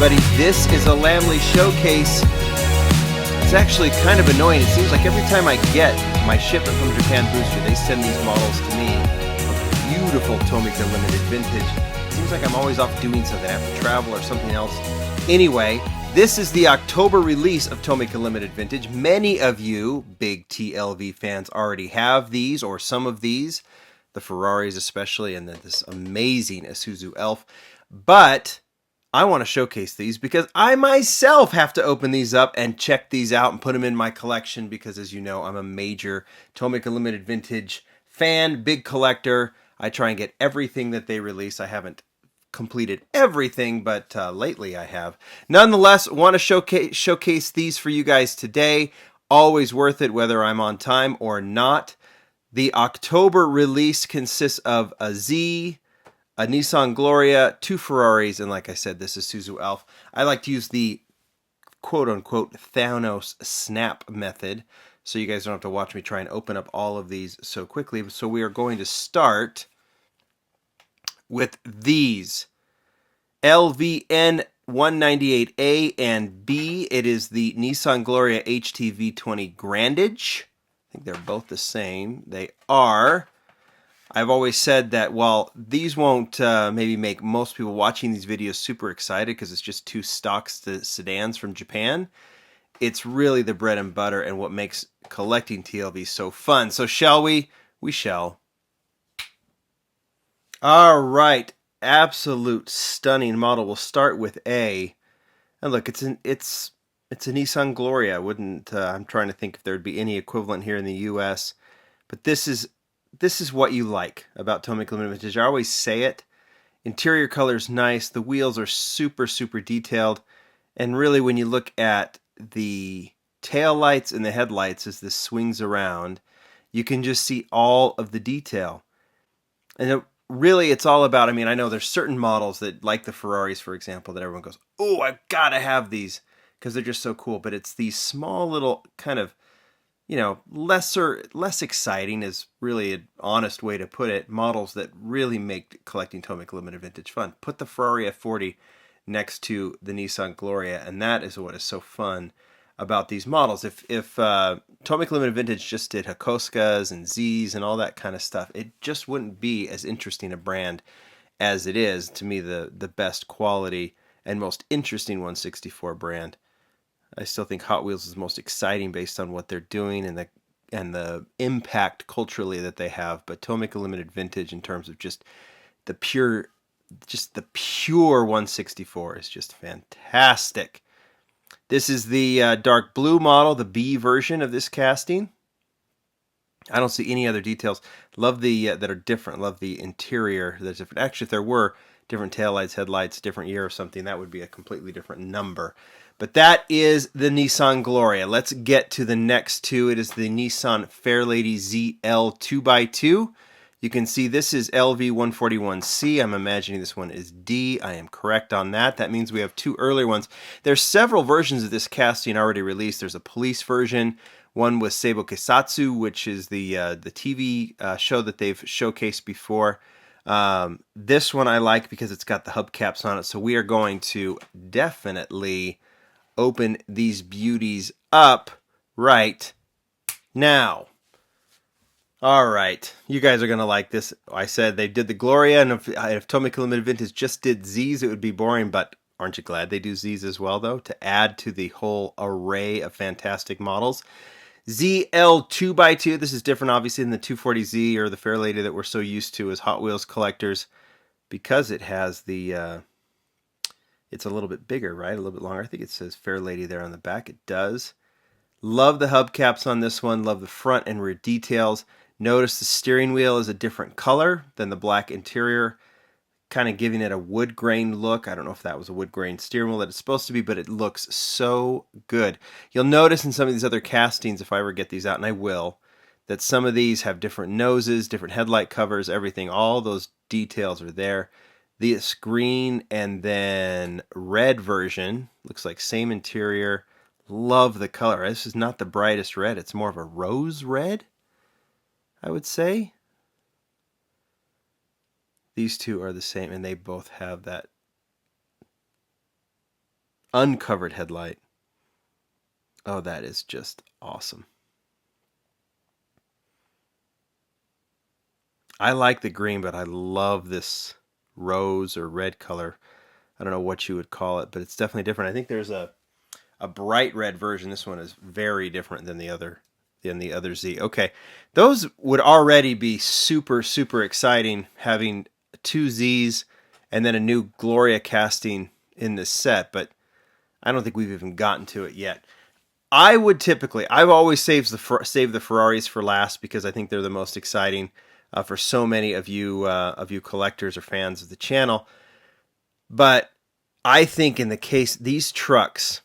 everybody. This is a Lamley showcase. It's actually kind of annoying. It seems like every time I get my shipment from Japan Booster, they send these models to me. A beautiful Tomica Limited Vintage. It seems like I'm always off doing something. I have to travel or something else. Anyway, this is the October release of Tomica Limited Vintage. Many of you big TLV fans already have these or some of these. The Ferraris especially, and then this amazing Isuzu Elf. But I want to showcase these because I myself have to open these up and check these out and put them in my collection because, as you know, I'm a major Tomica Limited Vintage fan, big collector. I try and get everything that they release. I haven't completed everything, but lately I have. Nonetheless, want to showcase these for you guys today. Always worth it, whether I'm on time or not. The October release consists of a Z, a Nissan Gloria, 2 Ferraris, and like I said, this is Isuzu Elf. I like to use the quote-unquote Thanos snap method, so you guys don't have to watch me try and open up all of these so quickly. So we are going to start with these. LVN 198A and B. It is the Nissan Gloria HTV20 Grandage. I think they're both the same. They are. I've always said that while these won't maybe make most people watching these videos super excited because it's just 2 stock sedans from Japan, it's really the bread and butter and what makes collecting TLV so fun. So shall we? We shall. All right. Absolute stunning model. We'll start with A. And look, it's a Nissan Gloria. I'm trying to think if there'd be any equivalent here in the US, but this is what you like about Tomica Limited Vintage. I always say it. Interior color is nice. The wheels are super, super detailed. And really, when you look at the tail lights and the headlights as this swings around, you can just see all of the detail. And really, it's all about, I know there's certain models that, like the Ferraris, for example, that everyone goes, oh, I've got to have these because they're just so cool. But it's these small little kind of, less exciting is really an honest way to put it, models that really make collecting Tomica Limited Vintage fun. Put the Ferrari F40 next to the Nissan Gloria, and that is what is so fun about these models. If Tomica Limited Vintage just did Hakoskas and Zs and all that kind of stuff, it just wouldn't be as interesting a brand as it is. To me, the best quality and most interesting 164 brand. I still think Hot Wheels is most exciting based on what they're doing and the impact culturally that they have. But Tomica Limited Vintage, in terms of just the pure 164, is just fantastic. This is the dark blue model, the B version of this casting. I don't see any other details. Love the that are different. Love the interior that's different. Actually, if there were different taillights, headlights, different year or something, that would be a completely different number. But that is the Nissan Gloria. Let's get to the next two. It is the Nissan Fairlady ZL 2x2. You can see this is LV141C. I'm imagining this one is D. I am correct on that. That means we have 2 earlier ones. There's several versions of this casting already released. There's a police version, one with Seibo Kisatsu, which is the TV show that they've showcased before. This one I like because it's got the hubcaps on it. So we are going to definitely open these beauties up right now. All right, you guys are going to like this. I said they did the Gloria, and if Tomica Limited Vintage just did Zs, it would be boring, but aren't you glad they do Zs as well, though, to add to the whole array of fantastic models? ZL 2x2, this is different, obviously, than the 240Z or the Fairlady that we're so used to as Hot Wheels collectors, because it has the... it's a little bit bigger, right? A little bit longer. I think it says Fairlady there on the back. It does. Love the hubcaps on this one. Love the front and rear details. Notice the steering wheel is a different color than the black interior, kind of giving it a wood grain look. I don't know if that was a wood grain steering wheel that it's supposed to be, but it looks so good. You'll notice in some of these other castings, if I ever get these out, and I will, that some of these have different noses, different headlight covers, everything. All those details are there. This green and then red version looks like same interior. Love the color. This is not the brightest red. It's more of a rose red, I would say. These two are the same, and they both have that uncovered headlight. Oh, that is just awesome. I like the green, but I love this rose or red color. I don't know what you would call it, but it's definitely different. I think there's a bright red version. This one is very different than the other Z. Okay, those would already be super, super exciting, having two Z's and then a new Gloria casting in this set, but I don't think we've even gotten to it yet. I've always saved the Ferraris for last because I think they're the most exciting for so many of you collectors or fans of the channel. But I think in the case, these trucks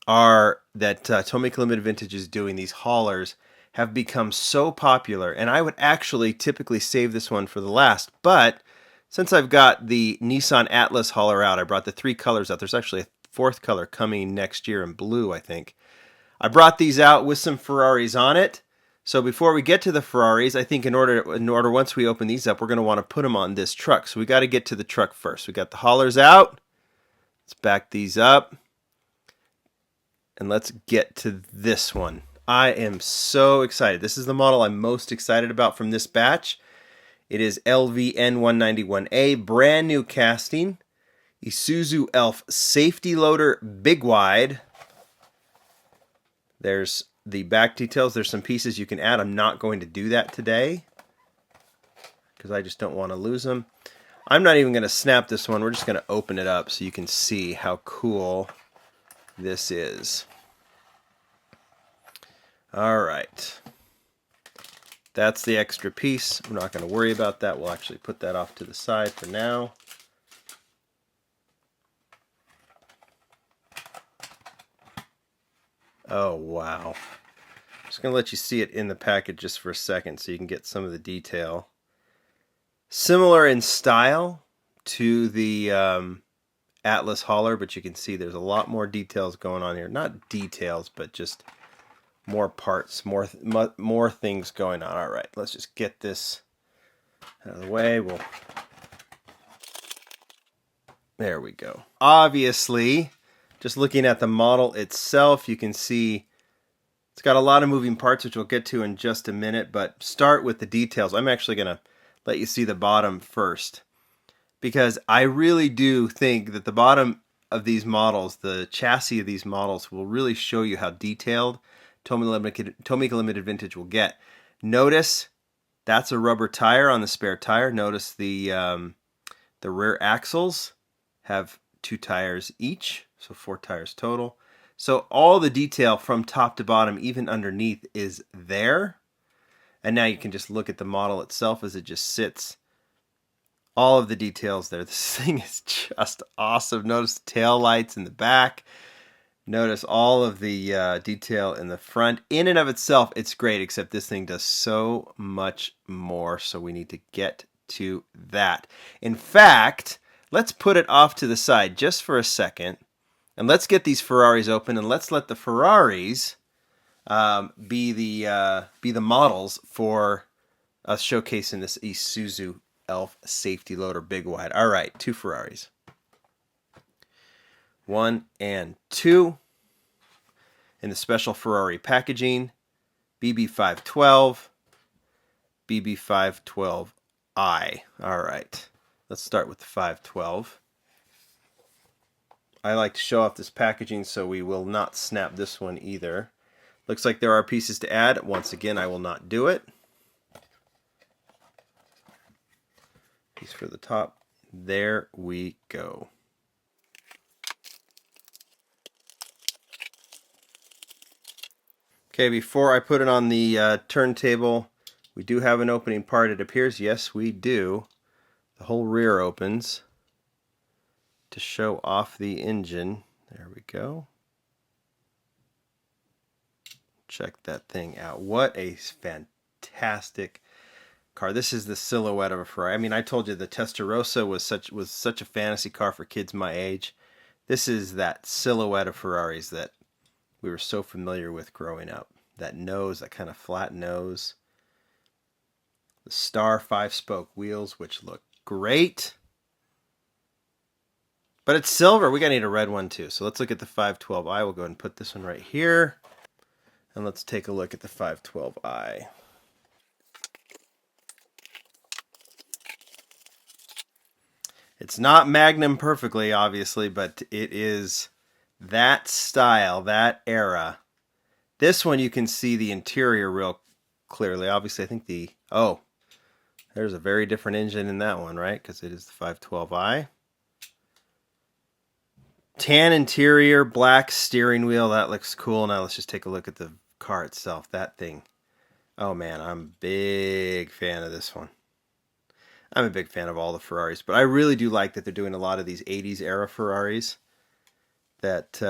that Tomica Limited Vintage is doing, these haulers, have become so popular, and I would actually typically save this one for the last, but since I've got the Nissan Atlas hauler out, I brought the three colors out. There's actually a fourth color coming next year in blue, I think. I brought these out with some Ferraris on it. So before we get to the Ferraris, I think in order once we open these up, we're going to want to put them on this truck. So we got to get to the truck first. We got the haulers out. Let's back these up. And let's get to this one. I am so excited. This is the model I'm most excited about from this batch. It is LVN191A, brand new casting. Isuzu Elf Safety Loader Big Wide. There's the back details. There's some pieces you can add. I'm not going to do that today because I just don't want to lose them. I'm not even going to snap this one. We're just going to open it up so you can see how cool this is. All right. That's the extra piece. I'm not going to worry about that. We'll actually put that off to the side for now. Oh, wow. I'm just going to let you see it in the package just for a second so you can get some of the detail. Similar in style to the Atlas hauler, but you can see there's a lot more details going on here. Not details, but just more parts, more things going on. All right, let's just get this out of the way. There we go. Obviously, just looking at the model itself, you can see it's got a lot of moving parts, which we'll get to in just a minute, but start with the details. I'm actually going to let you see the bottom first, because I really do think that the bottom of these models, the chassis of these models, will really show you how detailed Tomica Limited Vintage will get. Notice that's a rubber tire on the spare tire. Notice the rear axles have 2 tires each, so 4 tires total. So all the detail from top to bottom, even underneath, is there. And now you can just look at the model itself as it just sits. All of the details there. This thing is just awesome. Notice the tail lights in the back. Notice all of the detail in the front. In and of itself, it's great, except this thing does so much more, so we need to get to that. In fact, let's put it off to the side just for a second, and let's get these Ferraris open, and let's let the Ferraris be the models for us showcasing this Isuzu Elf Safety Loader Big Wide. All right, 2 Ferraris. 1 and 2 in the special Ferrari packaging. BB512, BB512i. All right, let's start with the 512. I like to show off this packaging, so we will not snap this one either. Looks like there are pieces to add. Once again, I will not do it. Piece for the top. There we go. Okay, before I put it on the turntable, we do have an opening part, it appears. Yes, we do. The whole rear opens to show off the engine. There we go. Check that thing out. What a fantastic car. This is the silhouette of a Ferrari. I mean, I told you the Testarossa was such a fantasy car for kids my age. This is that silhouette of Ferraris that we were so familiar with growing up. That nose, that kind of flat nose. The star 5-spoke wheels, which look great. But it's silver. We gotta need a red one too. So let's look at the 512i. We'll go ahead and put this one right here. And let's take a look at the 512i. It's not Magnum perfectly, obviously, but it is that style, that era. This one you can see the interior real clearly. Obviously, I think there's a very different engine in that one, right? Because it is the 512i. Tan interior, black steering wheel. That looks cool. Now let's just take a look at the car itself. That thing. Oh man, I'm a big fan of this one. I'm a big fan of all the Ferraris, but I really do like that they're doing a lot of these 80s era Ferraris that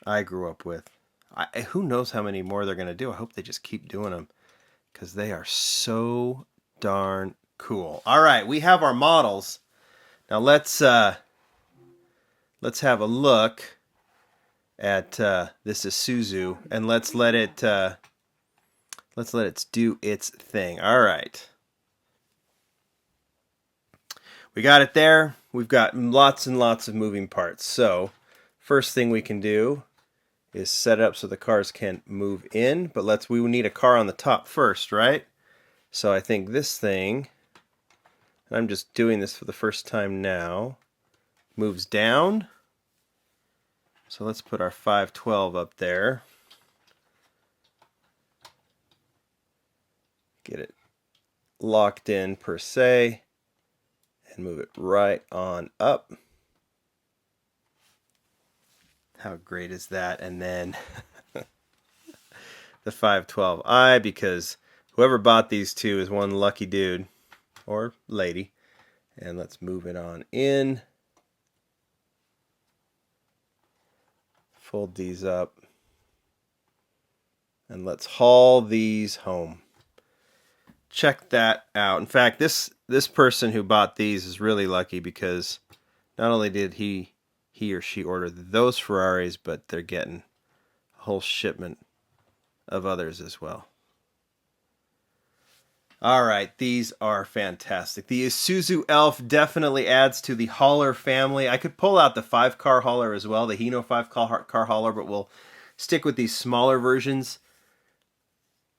I grew up with. Who knows how many more they're going to do. I hope they just keep doing them because they are so darn cool. All right, we have our models. Now let's have a look at this Isuzu, and let's let it do its thing. All right, we got it there. We've got lots and lots of moving parts. So first thing we can do is set it up so the cars can move in. But we need a car on the top first, right? So I think this thing, and I'm just doing this for the first time now, moves down. So let's put our 512 up there. Get it locked in per se, and move it right on up. How great is that? And then the 512i, because whoever bought these two is one lucky dude or lady. And let's move it on in. Fold these up. And let's haul these home. Check that out. In fact, this person who bought these is really lucky because not only did he or she order those Ferraris, but they're getting a whole shipment of others as well. All right, these are fantastic. The Isuzu Elf definitely adds to the hauler family. I could pull out the 5-car hauler as well, the Hino 5-car hauler, but we'll stick with these smaller versions.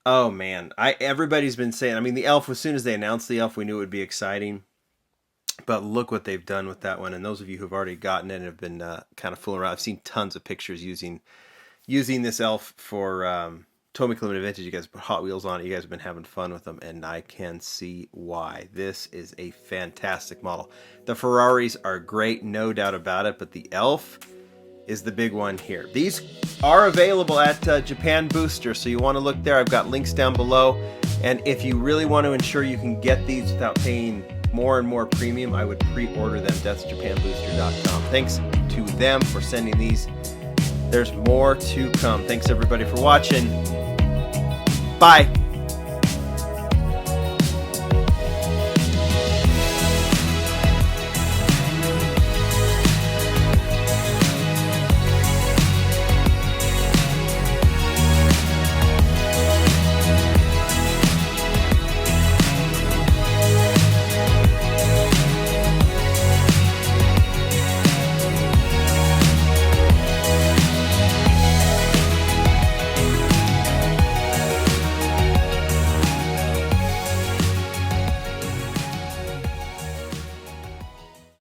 Oh man, everybody's been saying, I mean, the Elf, as soon as they announced the Elf, we knew it would be exciting. But look what they've done with that one. And those of you who've already gotten it and have been kind of fooling around, I've seen tons of pictures using this Elf for Tomica Limited Vintage. You guys put Hot Wheels on it. You guys have been having fun with them, and I can see why. This is a fantastic model. The Ferraris are great, no doubt about it, but the Elf is the big one here. These are available at Japan Booster, so you want to look there. I've got links down below. And if you really want to ensure you can get these without paying more and more premium, I would pre-order them. That's japanbooster.com. Thanks to them for sending these. There's more to come. Thanks everybody for watching. Bye.